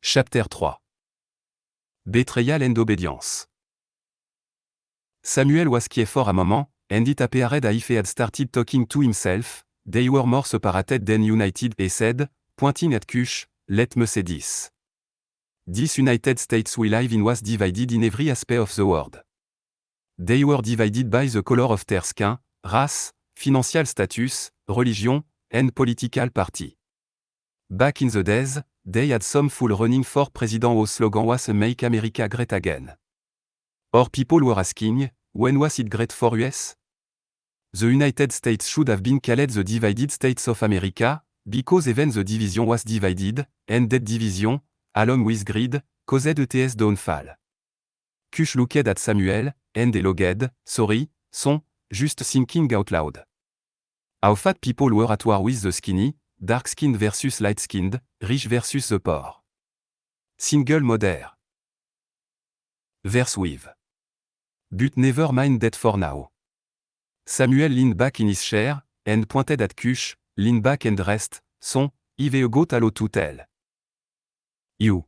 Chapter 3. Betrayal and Obedience. Samuel was for a moment, and it appeared if he had started talking to himself. They were more separated than united, he said, pointing at Cush. Let me say this. These United States we live in was divided in every aspect of the world. They were divided by the color of their skin, race, financial status, religion, and political party. Back in the days, they had some fool running for president whose slogan was Make America Great Again. Or people were asking, when was it great for US? The United States should have been called the divided states of America, because even the division was divided, and that division, along with greed, caused its downfall. Cush looked at Samuel, and elogued, sorry, son, just thinking out loud. How fat people were at war with the skinny, dark-skinned versus light-skinned, rich versus the poor. Single mother. Verse with. But never mind that for now. Samuel leaned back in his chair, and pointed at Cush, lean back and rest, son, I've got a lot to tell. You.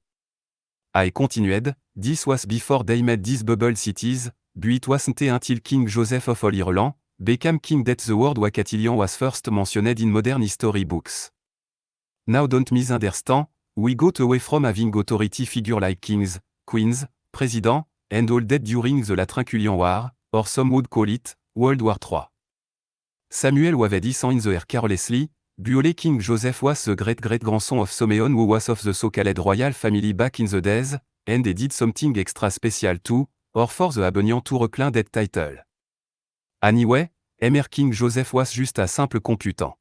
I continued, this was before they made these bubble cities, but it wasn't until King Joseph of all Ireland became king that the word Wacatillion was first mentioned in modern history books. Now don't misunderstand, we got away from having authority figure like kings, queens, president, and all that during the Latrinculian War, or some would call it, World War III. Samuel waved his hand in the air carelessly, but King Joseph was the great-great-grandson of Someon who was of the so-called royal family back in the days, and they did something extra special too, or for the Abenian to reclaim that title. Anyway, King Joseph was just a simple computant.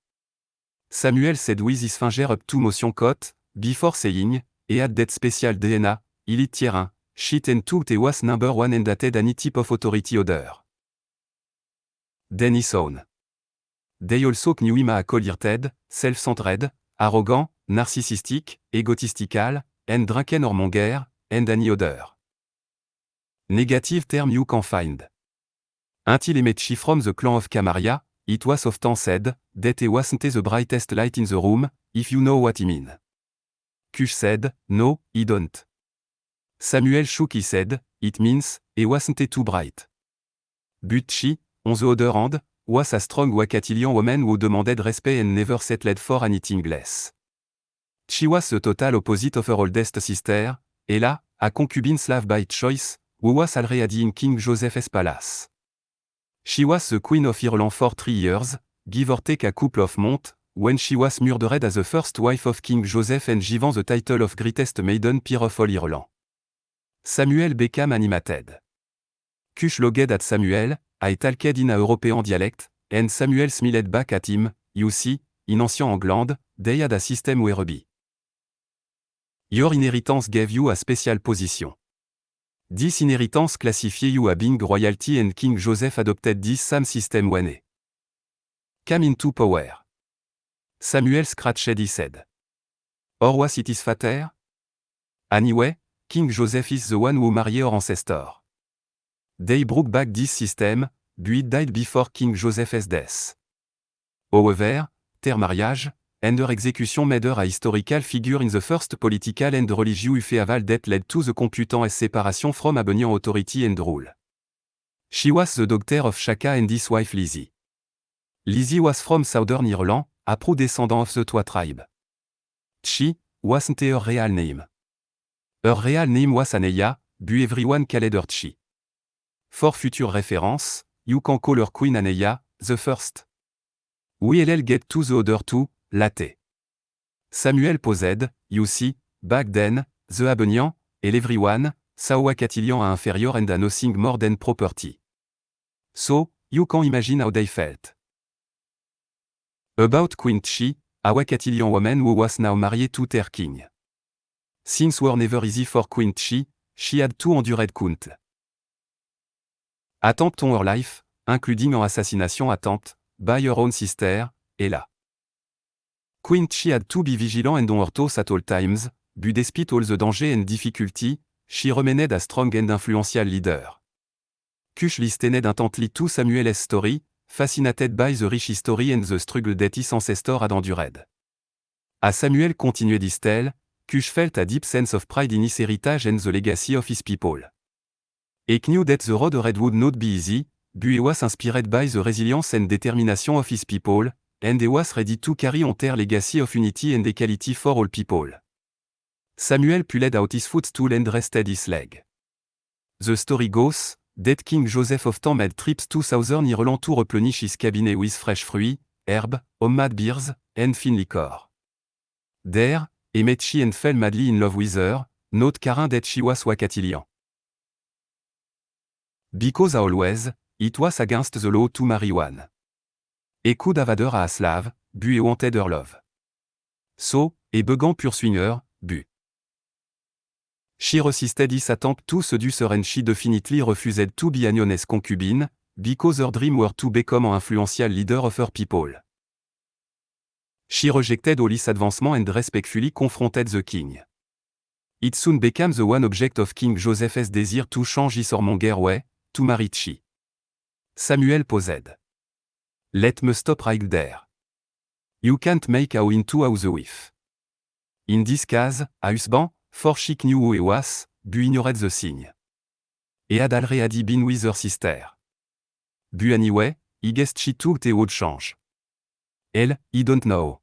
Samuel said with his finger up to motion coat, before saying, he had that special DNA, elite tier 1, shit and tout he was number one and dated any type of authority order. Then he saw. They also knew him a cold-hearted, self-centered, arrogant, narcissistic, egotistical, and drunken or monger, and any other negative term you can find. Until he met she from the clan of Camaria, it was often said, that he wasn't the brightest light in the room, if you know what I mean. Cush said, no, he don't. Samuel shook his head, it means, he wasn't too bright. But she, on the other hand, was a strong Wacatillian woman who demanded respect and never settled for anything less. She was the total opposite of her oldest sister, Ella, a concubine slave by choice, who was already in King Joseph's palace. She was the Queen of Ireland for 3 years, give or take a couple of months, when she was murdered as the first wife of King Joseph and given the title of Greatest Maiden Peer of all Ireland. Samuel became animated. Cush looked at Samuel, I talked in a European dialect, and Samuel smiled back at him, you see, in ancient England, they had a system whereby your inheritance gave you a special position. This inheritance classify you as being royalty and King Joseph adopted this same system when he came into power. Samuel scratched his head. Or was it his father? Anyway, King Joseph is the one who married our ancestor. They brought back this system, but it died before King Joseph's death. However, their marriage, and her execution made her a historical figure in the first political and religious upheaval that led to the Compluten's separation from Abenian authority and rule. She was the daughter of Shaka and his wife Lizzie. Lizzie was from Southern Ireland, a pro-descendant of the Twa tribe. She wasn't her real name. Her real name was Aneya, but everyone called her Chi. For future reference, you can call her Queen Aneya, the first. We'll get to the other two, later. Samuel posed, you see, back then, the Abenian, and everyone, saw Wacatillion a inferior and a nothing more than property. So, you can imagine how they felt. About Queen Chi, a Wacatillian woman who was now married to their king. Things were never easy for Queen Chi, she had to endure count attempts on her life, including an assassination attempt, by her own sister, Ella. Queen Chi had to be vigilant and on her toes at all times, but despite all the danger and difficulty, she remained a strong and influential leader. Cush listened intently to Samuel's story, fascinated by the rich history and the struggle that his ancestor had endured. As Samuel continued his tale, Kush felt a deep sense of pride in his heritage and the legacy of his people. He knew that the road ahead would not be easy, but he was inspired by the resilience and determination of his people, and he was ready to carry on their legacy of unity and equality for all people. Samuel pulled out his footstool and rested his leg. The story goes that King Joseph often made trips to southern Ireland to replenish his cabinet with fresh fruit, herb, homemade beers, and fine liquor. There, he met she and fell madly in love with her, not caring that she was Wakatilian. Because always, it was against the law to marry one. He could have had her as a slave, but he wanted her love. So, he began pursuing her, but she resisted his attempt to seduce her and she definitely refused to be Anyone's concubine, because her dream were to become an influential leader of her people. She rejected all his advancement and respectfully confronted the king. It soon became the one object of King Joseph's desire to change his Ormonger way, to marry she. Samuel posed. Let me stop right there. You can't make a into a wife. In this case, a husband, for she knew who he was, but ignored the sign. He had already been with her sister. But anyway, he guessed she took the old change. Elle, he don't know.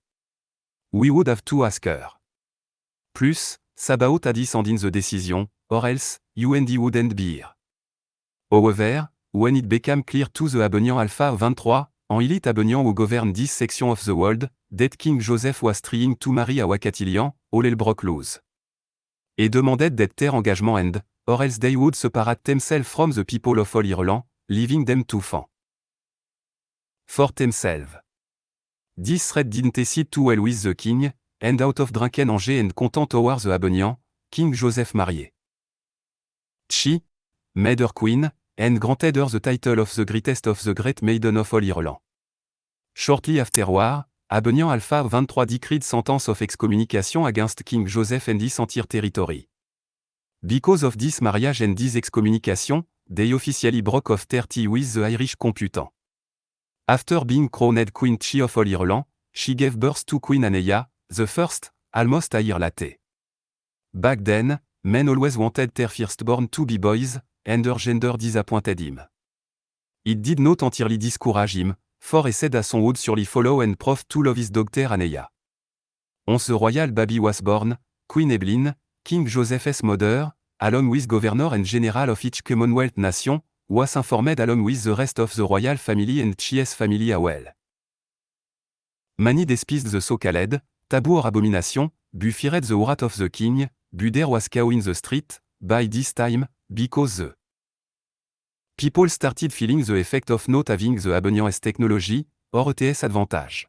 We would have to ask her. Plus, Sabaoth had his hand in the decision, or else, you and he wouldn't be here. However, when it became clear to the Abenian Alpha 23, an elite Abenian who governed this section of the world, that King Joseph was trying to marry a Wakatilian, all hell broke loose. He demanded that their engagement end, or else they would separate themselves from the people of all Ireland, leaving them to fend for themselves. This threat didn't sit too well with the king, and out of drunken anger and content over the Abenian, King Joseph married she, made her queen, and granted her the title of the greatest of the great maiden of all Ireland. Shortly afterward, Abenian Alpha 23 decreed sentence of excommunication against King Joseph and his entire territory. Because of this marriage and this excommunication, they officially broke off treaty with the Irish computant. After being crowned Queen Chi of all Ireland, she gave birth to Queen Aneya, the first, almost a year later. Back then, men always wanted their firstborn to be boys, and her gender disappointed him. It did not entirely discourage him, for he said as son would surely follow and prove to love his daughter Aneya. Once the royal baby was born, Queen Evelyn, King Joseph's mother, along with governor and general of each Commonwealth nation, was informed along with the rest of the royal family and Chi's family as well. Many despised the so-called taboo or abomination, but feared the wrath of the king, but there was chaos in the street, by this time, because the people started feeling the effect of not having the Abenian's technology, or ETS advantage.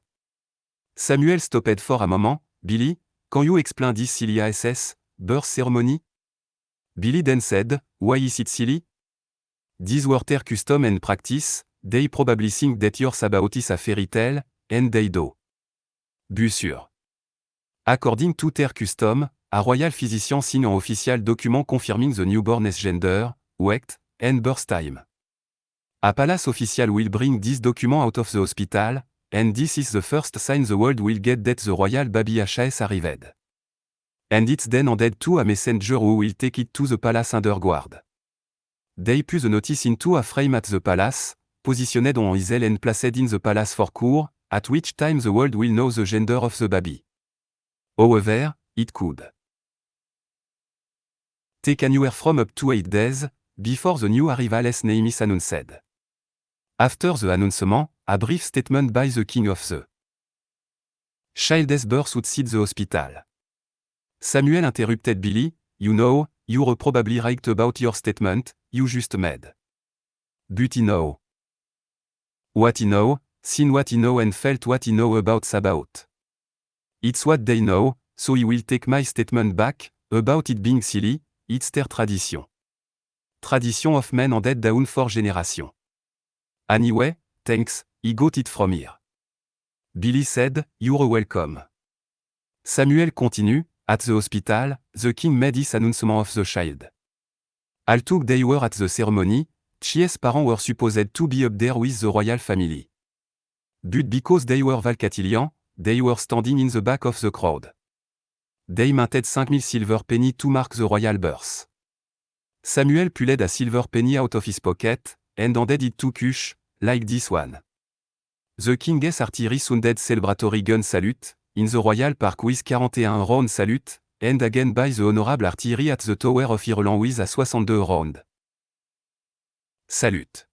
Samuel stopped for a moment. Billy, can you explain this silly ASS, birth ceremony? Billy then said, why is it silly? These were their custom and practice, they probably think that your Sabaoth is a fairy tale, and they do. But sure. According to their custom, a royal physician signed an official document confirming the newborn's gender, weight, and birth time. A palace official will bring this document out of the hospital, and this is the first sign the world will get that the royal baby has arrived. And it's then handed to a messenger who will take it to the palace underguard. They put the notice into a frame at the palace, positioned on easel and placed in the palace forecourt, at which time the world will know the gender of the baby. However, it could take anywhere from up to 8 days, before the new arrival's name is announced. After the announcement, a brief statement by the king of the child's birth would seat the hospital. Samuel interrupted Billy, you know, you're probably right about your statement, you just made. But he know what he know, seen what he know and felt what he know about Sabaoth. It's what they know, so he will take my statement back, about it being silly, it's their tradition. Tradition of men handed down for generation. Anyway, thanks, he got it from here. Billy said, you're welcome. Samuel continued, at the hospital, the king made his announcement of the child. Although they were at the ceremony, Chi's parents were supposed to be up there with the royal family. But because they were Valcatilian, they were standing in the back of the crowd. they minted 5000 silver penny to mark the royal birth. Samuel pulled a silver penny out of his pocket, and handed it to Cush, like this one. The King's artillery sounded celebratory gun salute, in the Royal Park with 41 round salute, and again by the Honorable Artillery at the Tower of Ireland with a 62 round salute.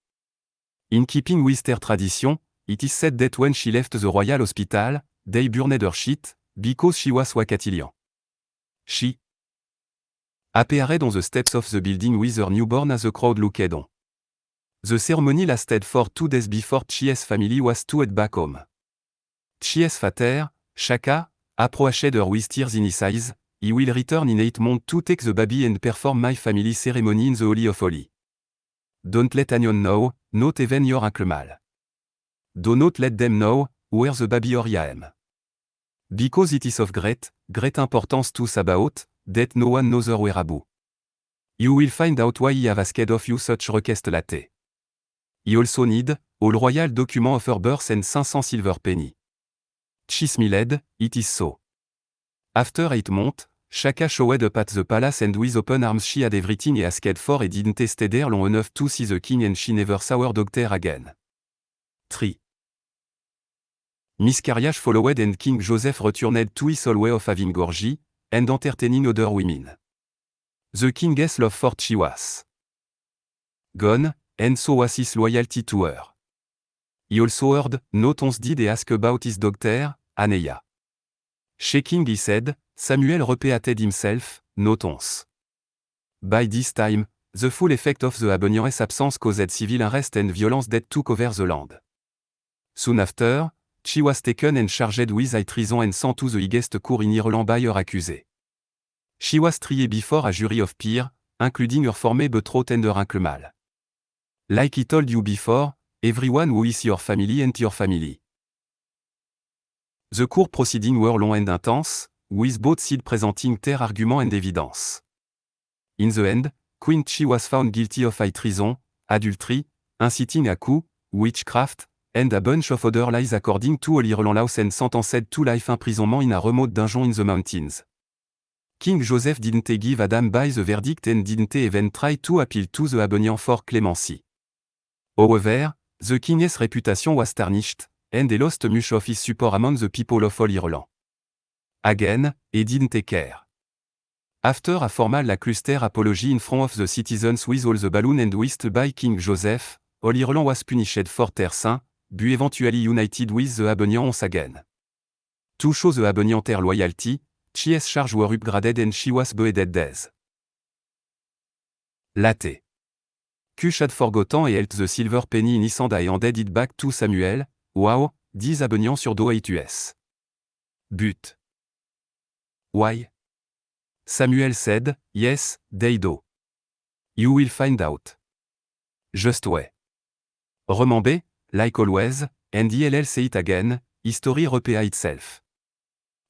In keeping with their tradition, it is said that when she left the Royal Hospital, they burned her shit, because she was Wakatilian. She appeared on the steps of the building with her newborn as the crowd looked on. The ceremony lasted for 2 days before Chia's family was to head back home. Chia's father, Shaka, approached her with tears in his eyes. He will return in 8 months to take the baby and perform my family ceremony in the Holy of Holy. Don't let anyone know, not even your Uncle Mal. Do not let them know where the baby or I am. Because it is of great importance to us about, that no one knows her whereabouts. You will find out why he have asked of you such request late. He also need, all royal document of her birth and 500 silver penny. She smiled, it is so. After 8 months, Shaka showed up at the palace and with open arms she had everything he asked for and didn't stay there long enough to see the king and she never saw her daughter again. 3. Miscarriage followed and King Joseph returned to his old way of having orgy, and entertaining other women. The king's love for she was gone, and so was his loyalty to her. He also heard, no tons did he ask about his daughter, Aneya. Shaking his head, Samuel repeated himself, no tons. By this time, the full effect of the Abenian's absence caused civil unrest and violence that took over the land. Soon after, she was taken and charged with high treason and sent to the highest court in Ireland by her accusé. She was tried before a jury of peers, including her former betrothed and her Uncle Mal. Like I told you before, everyone who is your family and your family. The court proceedings were long and intense, with both sides presenting their arguments and evidence. In the end, Queen Chi was found guilty of high treason, adultery, inciting a coup, witchcraft, and a bunch of other lies according to all Ireland laws and sentenced to life imprisonment in a remote dungeon in the mountains. King Joseph didn't give a damn by the verdict and didn't even try to appeal to the Abenian for clemency. However, the king's reputation was tarnished, and he lost much of his support among the people of all Ireland. Again, he didn't care. After a formal lackluster apology in front of the citizens with all the balloon and whist by King Joseph, all Ireland was punished for their sin, but eventually united with the Abenian once again. To show the Abenian their loyalty, Chia's charges were upgraded and she was beheaded dead. Late. Cush had forgotten and held the silver penny in his hand and handed it back to Samuel. Wow, dit Abenian sur do us. But why? Samuel said, yes, they do. You will find out. Just wait. Remember, like always, and I'll say it again, history repeats itself.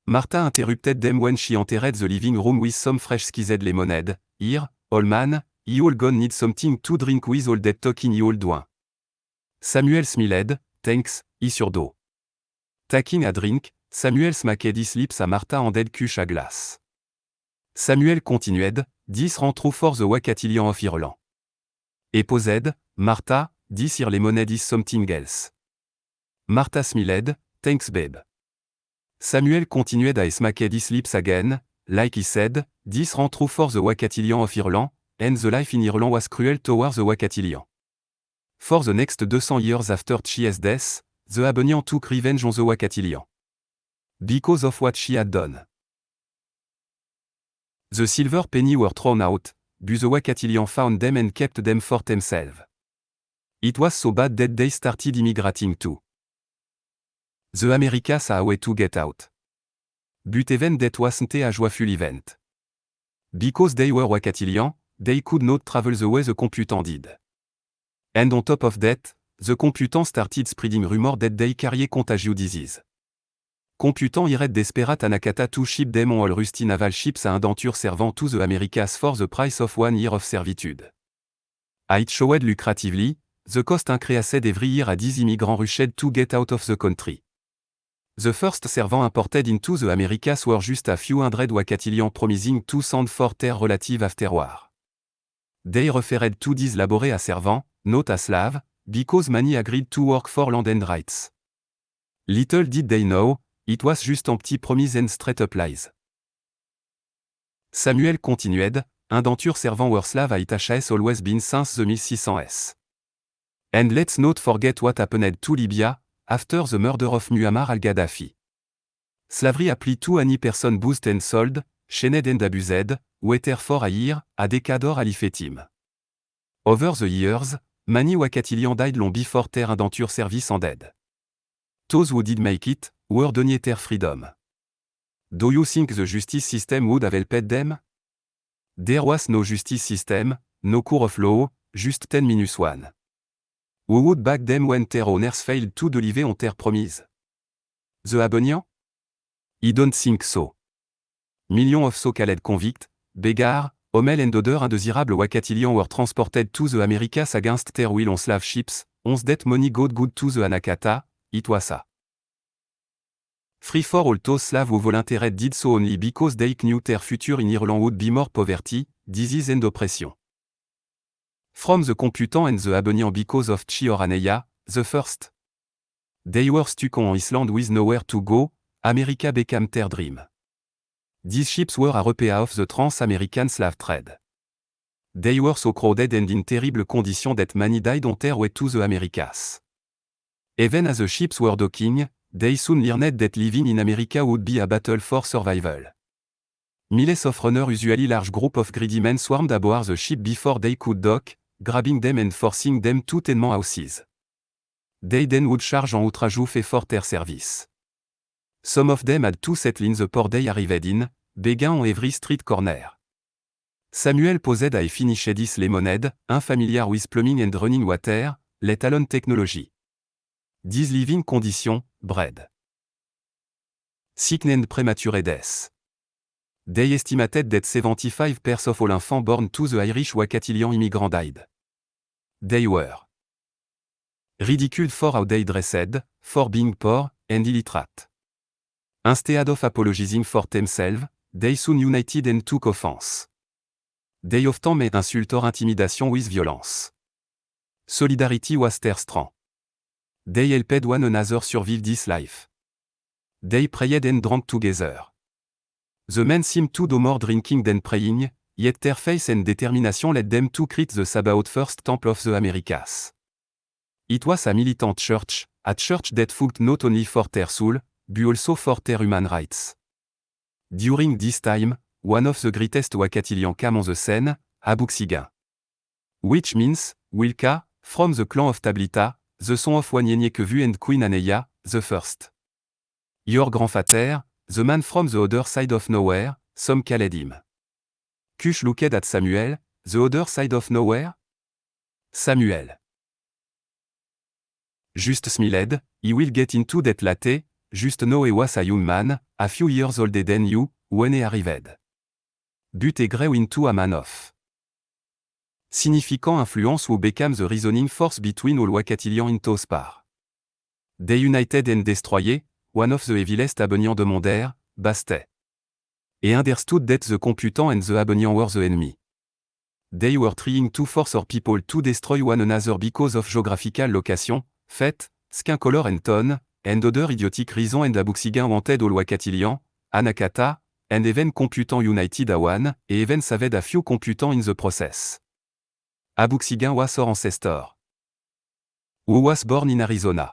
Martha interrupted them when she entered the living room with some fresh squeezed lemonade. Here, old man, you all gone need something to drink with all that talking you all doing. Samuel smiled, thanks, he sur do. Taking a drink, Samuel smacked his lips à Martha handed Cush a glass. Samuel continued, this rent true for the Wakatilian of Ireland. Et posed, Martha, this here lemonade is something else. Martha smiled, thanks babe. Samuel continued a smacked his lips again, like he said, this rent true for the Wakatilian of Ireland, and the life in Ireland was cruel towards the Wakatilian. For the next 200 years after Chia's death, the Abenian took revenge on the Wakatilian. Because of what she had done. The silver penny were thrown out, but the Wakatilian found them and kept them for themselves. It was so bad that they started immigrating too. The Americas a way to get out. But even that wasn't a joyful event. Because they were Wakatilian, they could not travel the way the computant did. And on top of that, the computant started spreading rumors that they carried contagious disease. Computant irait desperate Anakata to ship them on all rusty naval ships à indenture servant to the Americas for the price of 1 year of servitude. It showed lucratively, the cost increased every year as these immigrants rushed to get out of the country. The first servant imported into the Americas were just a few hundred wacatillion promising to send for their relative afterwar. They referred to these laboré a servant, not a slave, because many agreed to work for land and rights. Little did they know, it was just empty promise and straight up lies. Samuel continued, indenture servant were slave at has always been since the 1600s. And let's not forget what happened to Libya, after the murder of Muammar al-Gaddafi. Slavery applied to any person bought and sold, chained and abused, whether for a year, a decade or a lifetime. Over the years, many wacatillion died long before their indenture service ended. Those who did make it, were denied their freedom. Do you think the justice system would have helped them? There was no justice system, no court of law, just 10-1. Who would back them when their owners failed to deliver on their promise? The Abonian? I don't think so. Millions of so-called convicts, beggars, homel and other undesirable wacatillion were transported to the Americas against their will on slave ships, once that money got good to the Anakata, it was a free for all those slaves who volunteered did so only because they knew their future in Ireland would be more poverty, disease and oppression. From the Computant and the Abonian because of Chi or Aneya, the first. They were stuck on Iceland with nowhere to go, America became their dream. These ships were a repair of the trans-American slave trade. They were so crowded and in terrible condition that many died on their way to the Americas. Even as the ships were docking, they soon learned that living in America would be a battle for survival. Millions of runners, usually large group of greedy men, swarmed aboard the ship before they could dock, grabbing them and forcing them to tenement houses. They then would charge en outrage fait for their service. Some of them had to settle in the port they arrived in, begging on every street corner. Samuel posed I finished his lemonade, unfamiliar with plumbing and running water, let alone technology. These living conditions, bread. Sickness and premature death. They estimated that 75% of all infants born to the Irish wacatillion immigrant died. They were ridiculed for how they dressed, for being poor, and illiterate. Instead of apologizing for themselves, they soon united and took offense. They often met insult or intimidation with violence. Solidarity was their strength. They helped one another survive this life. They prayed and drank together. The men seemed to do more drinking than praying, yet their faith and determination led them to create the Sabaoth First Temple of the Americas. It was a militant church, a church that fought not only for their soul, but also for their human rights. During this time, one of the greatest wacatillion came on the scene, Abuxigin. Which means, Wilka, from the clan of Tablita, the son of Wanyenyekevu and Queen Aneya, the first. Your grandfather, the man from the other side of nowhere, some called him. Cush looked at Samuel, the other side of nowhere? Samuel just smiled, he will get into that latte, just now he was a young man, a few years older than you, when he arrived. But he grew into a man of significant influence who became the reasoning force between all wacatillion in those parts. They united and destroyed, one of the evilest Abonian de Mondère, Bastet. He understood that the Computant and the Abonian were the enemy. They were trying to force our people to destroy one another because of geographical location, fate, skin color and tone, and other idiotic reason, and Abuxigin wanted all wacatillion, Anakata, and even Computant united a one, and even saved a few Computant in the process. Abuxigin was our ancestor, who was born in Arizona.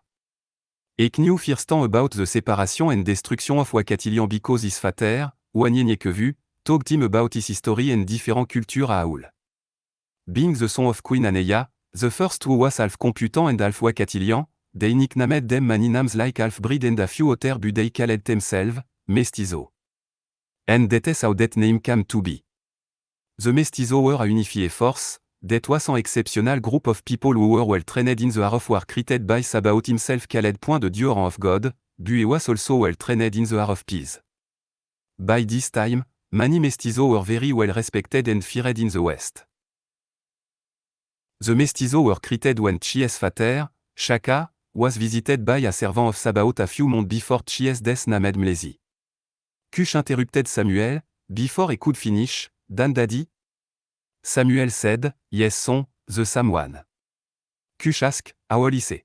He knew first about the separation and destruction of wacatillion because his father, Wanyenyekevu, talked him about his history and different culture a whole. Being the son of Queen Aneya, the first who was half Computant and half wacatillion, they nicknamed them many names like half-breed and a few other, but they called themselves mestizo. And that is how that name came to be. The mestizo were a unified force, that was an exceptional group of people who were well trained in the art of war created by Sabaoth himself, called point de Dieu or of God, but he was also well trained in the art of peace. By this time, many mestizo were very well respected and feared in the West. The mestizo were created when Chi's father, Shaka, was visited by a servant of Sabaoth a few months before Chies death named Mlezi. Cush interrupted Samuel, before he could finish, Dan Daddy? Samuel said, yes son, the same one. Cush asked, how old is he?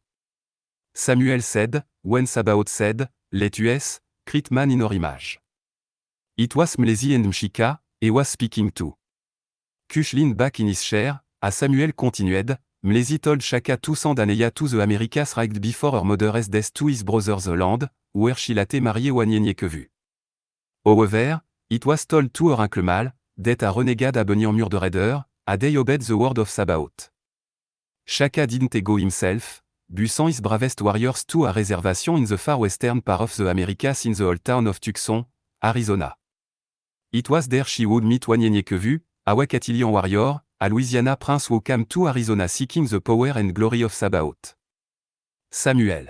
Samuel said, when Sabaoth said, let us, create man in our image. It was Mlezi and Mshika, he was speaking too. Cush leaned back in his chair, as Samuel continued, Mlezi told Shaka to send Aneya to the Americas right before her mother's death to his brother's land, where she late marié Wanyenye que vu. However, it was told to her uncle Mal, that a renegade Abeni en mur de raider, a they obeyed the word of Sabaoth. Shaka didn't go himself, busant his bravest warriors to a reservation in the far western part of the Americas in the old town of Tucson, Arizona. It was there she would meet Wanyenye que vu, a Wakatilian warrior, a Louisiana prince who came to Arizona seeking the power and glory of Sabaoth. Samuel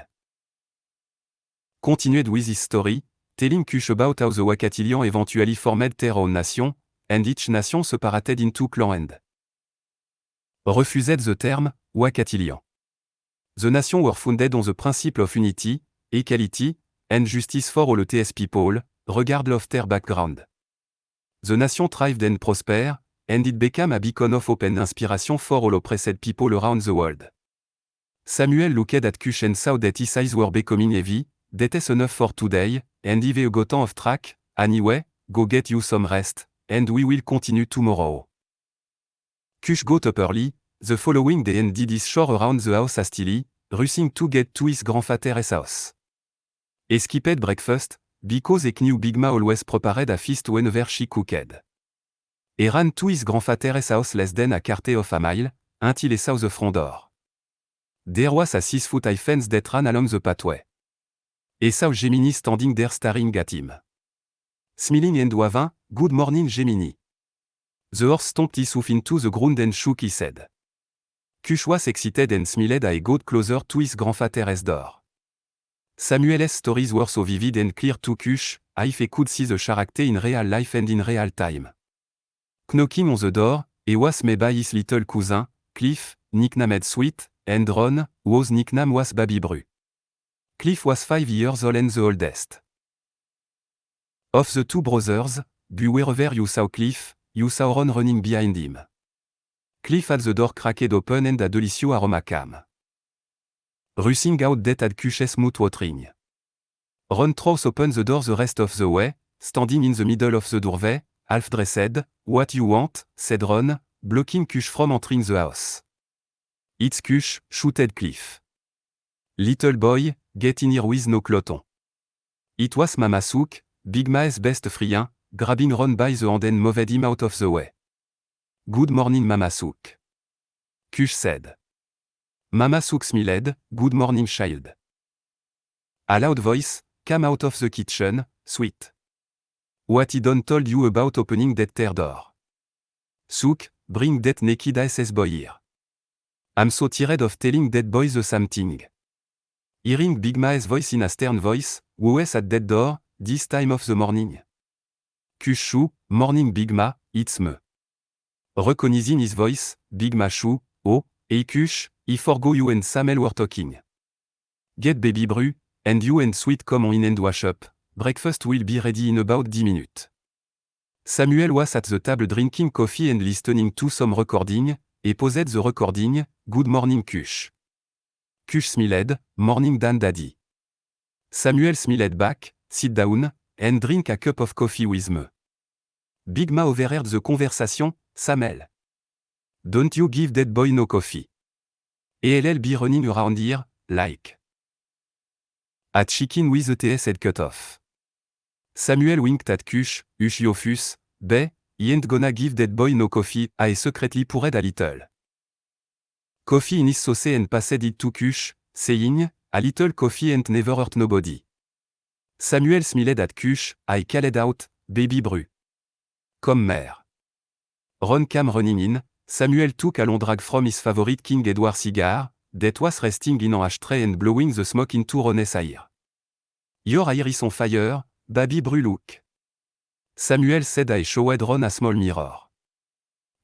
continued with his story, telling Cush about how the Wakatilian eventually formed their own nation, and each nation separated into clans and refused the term Wakatilian. The nation were founded on the principle of unity, equality, and justice for all its people, regardless of their background. The nation thrived and prospered, and it became a beacon of hope and inspiration for all oppressed people around the world. Samuel looked at Cush and saw that his eyes were becoming heavy, that is enough for today, and if you got off track, anyway, go get you some rest, and we will continue tomorrow. Cush got up early, the following day and did his chore around the house hastily, rushing to get to his grandfather's house. He skipped breakfast, because he knew Big Ma always prepared a feast whenever she cooked. He ran to his grandfather's house less than a quarter of a mile, until he saw the front door. There was a 6-foot-high fence that ran along the pathway. He saw Gemini standing there staring at him. Smiling and waving, good morning Gemini. The horse stomped his hoof into the ground and shook his head. Cush was excited and smiled as he got closer to his grandfather's door. Samuel's stories were so vivid and clear to Cush, as if he could see the character in real life and in real time. Knocking on the door, he was met by his little cousin, Cliff, nicknamed Sweet, and Ron, whose nickname was Baby Bru. Cliff was 5 years old and the oldest. Of the two brothers, but wherever you saw Cliff, you saw Ron running behind him. Cliff had the door cracked open and a delicious aroma came rushing out that had Cush's mouth watering. Ron throws open the door the rest of the way, standing in the middle of the doorway, half dressed. What you want, said Ron, blocking Cush from entering the house. It's Cush, shouted Cliff. Little boy, get in here with no clothing. It was Mama Sook, Big Ma's best friend, grabbing Ron by the hand and moved him out of the way. Good morning Mama Sook. Cush said. Mama Sook smiled, good morning child. A loud voice came out of the kitchen, Sweet. What he done told you about opening that tear door? Sook, bring that naked ass boy here. I'm so tired of telling that boy the same thing. Hearing Big Ma's voice in a stern voice, who is at that door, this time of the morning? Cush shoo, morning Big Ma, it's me. Recognizing his voice, Big Ma shoo, oh, hey Cush, I forgo you and Samuel were talking. Get Baby Bru, and you and Sweet come on in and wash up. Breakfast will be ready in about 10 minutes. Samuel was at the table drinking coffee and listening to some recording, he paused the recording, good morning Cush. Cush smiled, morning Dan Daddy. Samuel smiled back, sit down, and drink a cup of coffee with me. Big Ma overheard the conversation, Samuel. Don't you give that boy no coffee. He'll be running around here, like a chicken with the TS head cut off. Samuel winked at Cush, Ushiofus, he ain't gonna give that boy no coffee, I secretly poured a little coffee in his sauce and passed it to Cush, saying, a little coffee ain't never hurt nobody. Samuel smiled at Cush, I called out, Baby Bru. Come mare. Ron came running in, Samuel took a long drag from his favorite King Edward cigar, that was resting in an ashtray and blowing the smoke into Ron's ear. Your ear is on fire, Baby Bru look. Samuel said I showed Ron a small mirror.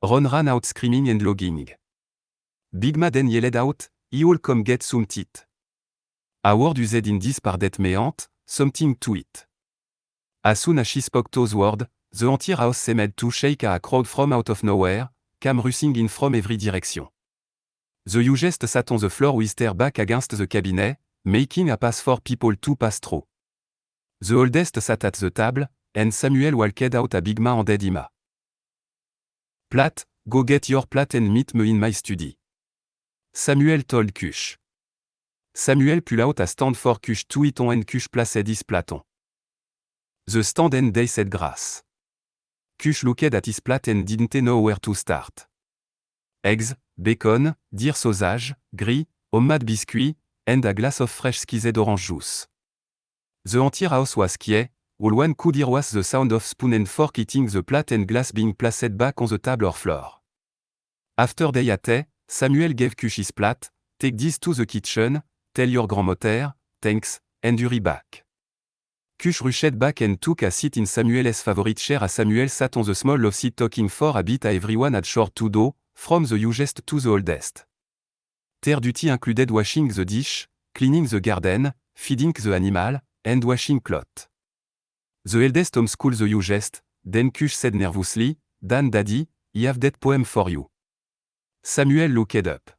Ron ran out screaming and logging. Big Ma then yelled out, you'll come get some teeth. A word used in this par that meant, something to it. As soon as she spoke those words, the entire house seemed to shake a crowd from out of nowhere, came rushing in from every direction. The youngest sat on the floor with her back against the cabinet, making a pass for people to pass through. The oldest sat at the table, and Samuel walked out a big man-handed Emma. Platt, go get your plate and meet me in my study. Samuel told Cush. Samuel pulled out a stand for Cush to eat on and Cush placed his plate on the stand and they said grass. Cush looked at his plate and didn't know where to start. Eggs, bacon, deer sausage, gris, homemade biscuits, and a glass of fresh squeezed orange juice. The entire house was quiet, all one could hear was the sound of spoon and fork hitting the plate and glass being placed back on the table or floor. After they ate, Samuel gave Cush his plate, take this to the kitchen, tell your grandmother, thanks, and hurry back. Cush rushed back and took a seat in Samuel's favorite chair as Samuel sat on the small love seat talking for a bit everyone had short to do, from the youngest to the oldest. Their duty included washing the dish, cleaning the garden, feeding the animal, and washing clothes. The eldest homeschooled the youngest, then Cush said nervously, Dan Daddy, I have that poem for you. Samuel looked up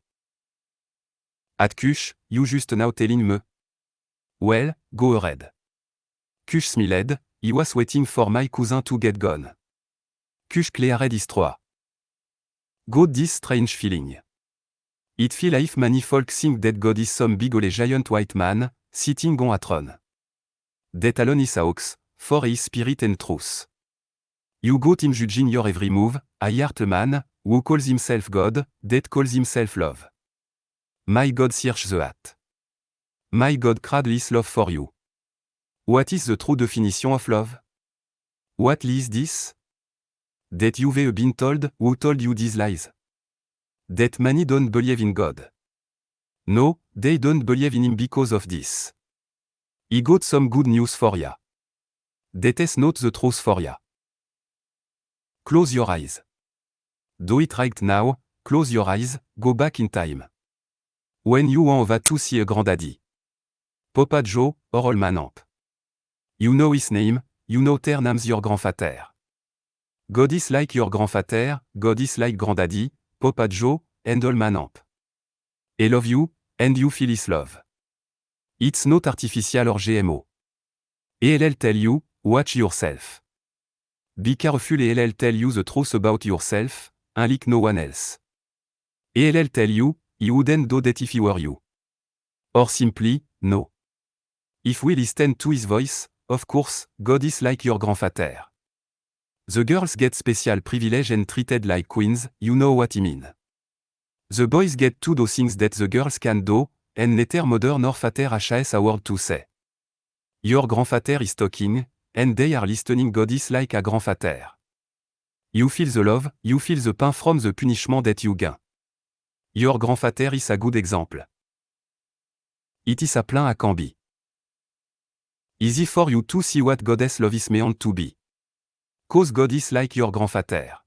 at Cush, you just now telling me? Well, go ahead. Cush smiled, he was waiting for my cousin to get gone. Cush cleared his throat. Got this strange feeling. It feel if many folk think that God is some big ole giant white man, sitting on a throne. That alone is a hoax, for his spirit and truth. You got him judging your every move, a heart man, who calls himself God, that calls himself love. My God search the heart. My God cradle his love for you. What is the true definition of love? What is this? That you've been told, who told you these lies? That many don't believe in God. No, they don't believe in him because of this. He got some good news for ya. That is not the truth for ya. Close your eyes. Do it right now, close your eyes, go back in time. When you want to see a granddaddy. Papa Joe, or Old Man Amp. You know his name, you know their names your grandfather. God is like your grandfather, God is like granddaddy, Papa Joe, and Old Man Amp. He love you, and you feel his love. It's not artificial or GMO. He'll tell you, watch yourself. Be careful he'll tell you the truth about yourself, like no one else. He'll tell you, he wouldn't do that if he were you. Or simply, no. If we listen to his voice, of course, God is like your grandfather. The girls get special privilege and treated like queens, you know what I mean. The boys get to do things that the girls can do, and neither mother nor father has a word to say. Your grandfather is talking, and they are listening. God is like a grandfather. You feel the love, you feel the pain from the punishment that you gain. Your grandfather is a good example. It is a plan a can be. Easy for you to see what God's love is meant to be. Cause God is like your grandfather.